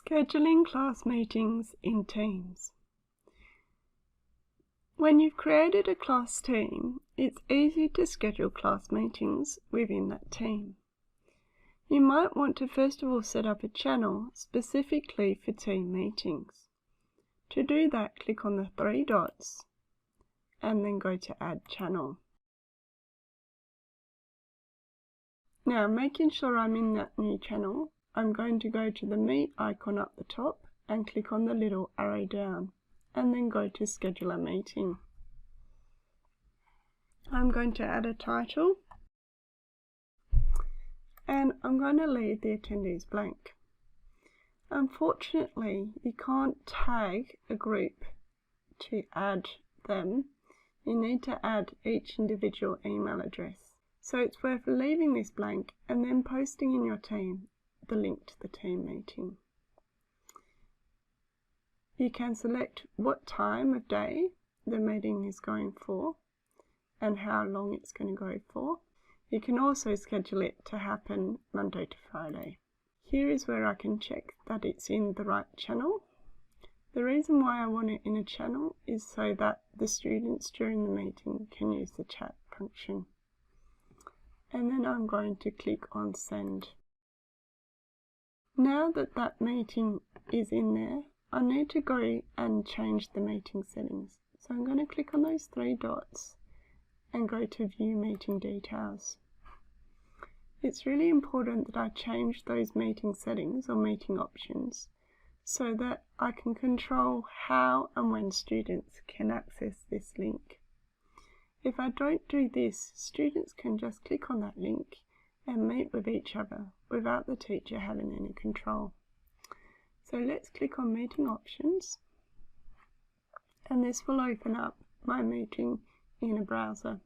Scheduling class meetings in Teams. When you've created a class team, it's easy to schedule class meetings within that team. You might want to first of all set up a channel specifically for team meetings. To do that, click on the three dots and then go to Add Channel. Now, making sure I'm in that new channel, I'm going to go to the Meet icon up the top and click on the little arrow down and then go to Schedule a Meeting. I'm going to add a title and I'm going to leave the attendees blank. Unfortunately, you can't tag a group to add them. You need to add each individual email address. So it's worth leaving this blank and then posting in your team the link to the team meeting. You can select what time of day the meeting is going for and how long it's going to go for. You can also schedule it to happen Monday to Friday. Here is where I can check that it's in the right channel. The reason why I want it in a channel is so that the students during the meeting can use the chat function. And then I'm going to click on Send. Now that that meeting is in there, I need to go and change the meeting settings. So I'm going to click on those three dots and go to View Meeting Details. It's really important that I change those meeting settings or meeting options so that I can control how and when students can access this link. If I don't do this, students can just click on that link and meet with each other without the teacher having any control. So let's click on Meeting Options, and this will open up my meeting in a browser.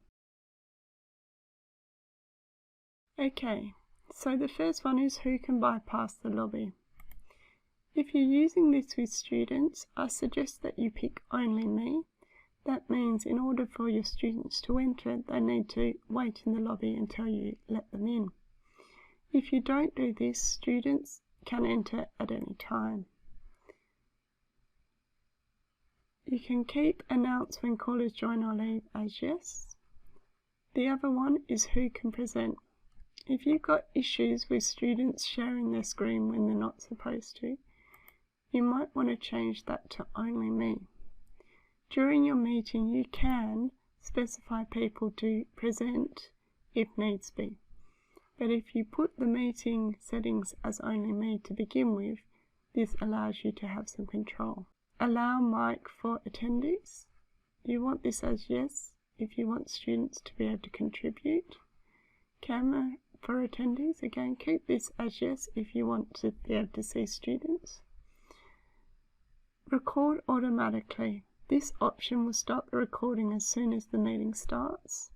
Okay, so the first one is who can bypass the lobby. If you're using this with students, I suggest that you pick Only Me. That means in order for your students to enter, they need to wait in the lobby until you let them in. If you don't do this, students can enter at any time. You can keep Announce when callers join or leave as Yes. The other one is Who can present. If you've got issues with students sharing their screen when they're not supposed to, you might want to change that to Only Me. During your meeting, you can specify people to present if needs be. But if you put the meeting settings as Only Me to begin with, this allows you to have some control. Allow mic for attendees. You want this as Yes if you want students to be able to contribute. Camera for attendees, again, keep this as Yes if you want to be able to see students. Record automatically. This option will start the recording as soon as the meeting starts.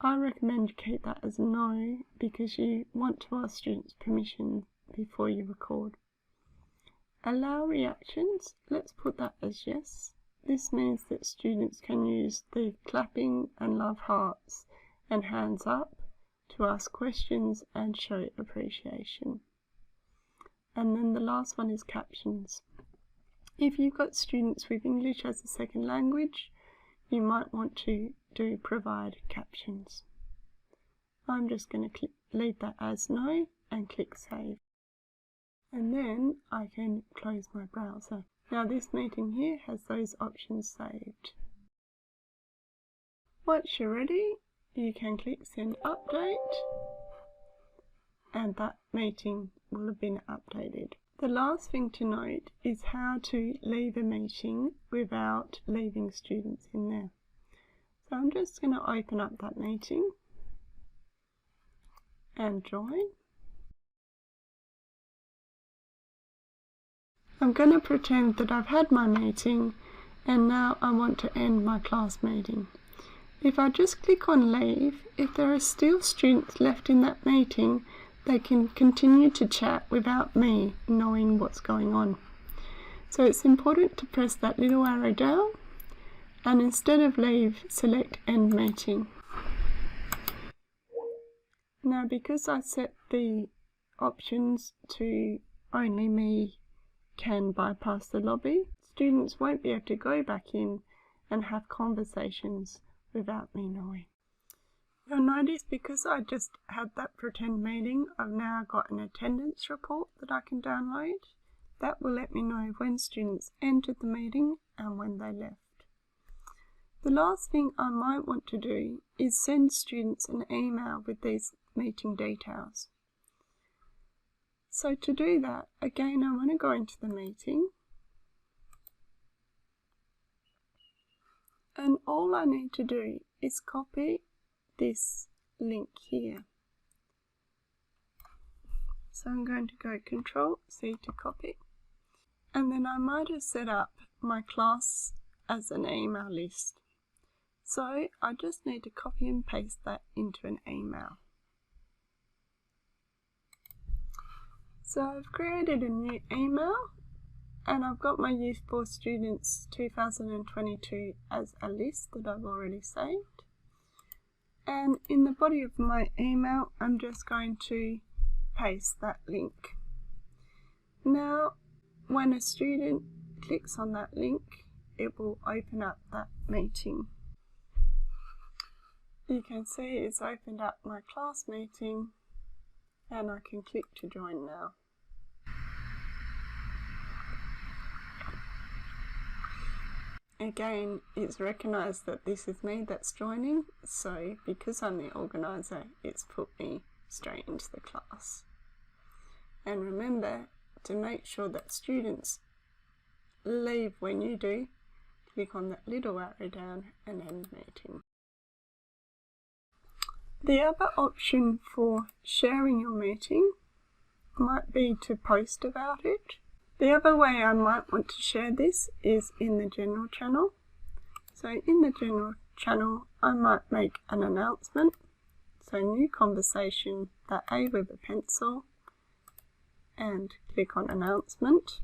I recommend you keep that as No because you want to ask students permission before you record. Allow reactions. Let's put that as Yes. This means that students can use the clapping and love hearts and hands up to ask questions and show appreciation. And then the last one is captions. If you've got students with English as a second language, you might want to do Provide Captions. I'm just going to leave that as No and click Save. And then I can close my browser. Now this meeting here has those options saved. Once you're ready, you can click Send Update and that meeting will have been updated. The last thing to note is how to leave a meeting without leaving students in there. So I'm just going to open up that meeting and join. I'm going to pretend that I've had my meeting and now I want to end my class meeting. If I just click on Leave, if there are still students left in that meeting, they can continue to chat without me knowing what's going on. So it's important to press that little arrow down and instead of Leave, select End Meeting. Now because I set the options to Only Me can bypass the lobby. Students won't be able to go back in and have conversations without me knowing. You'll notice because I just had that pretend meeting, I've now got an attendance report that I can download. That will let me know when students entered the meeting and when they left. The last thing I might want to do is send students an email with these meeting details. So to do that, again, I want to go into the meeting. And all I need to do is copy this link here. So I'm going to go Control-C to copy. And then I might have set up my class as an email list. So I just need to copy and paste that into an email. So I've created a new email and I've got my Youth for Students 2022 as a list that I've already saved. And in the body of my email, I'm just going to paste that link. Now, when a student clicks on that link, it will open up that meeting. You can see it's opened up my class meeting and I can click to join now. Again, it's recognised that this is me that's joining, so because I'm the organiser, it's put me straight into the class. And remember to make sure that students leave when you do, click on that little arrow down and end meeting. The other option for sharing your meeting might be to post about it. The other way I might want to share this is in the general channel. So in the general channel, I might make an announcement. So new conversation, that A with a pencil, and click on announcement.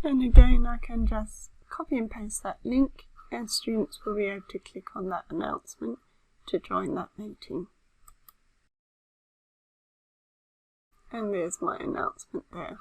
And again, I can just copy and paste that link and students will be able to click on that announcement to join that meeting. And there's my announcement there.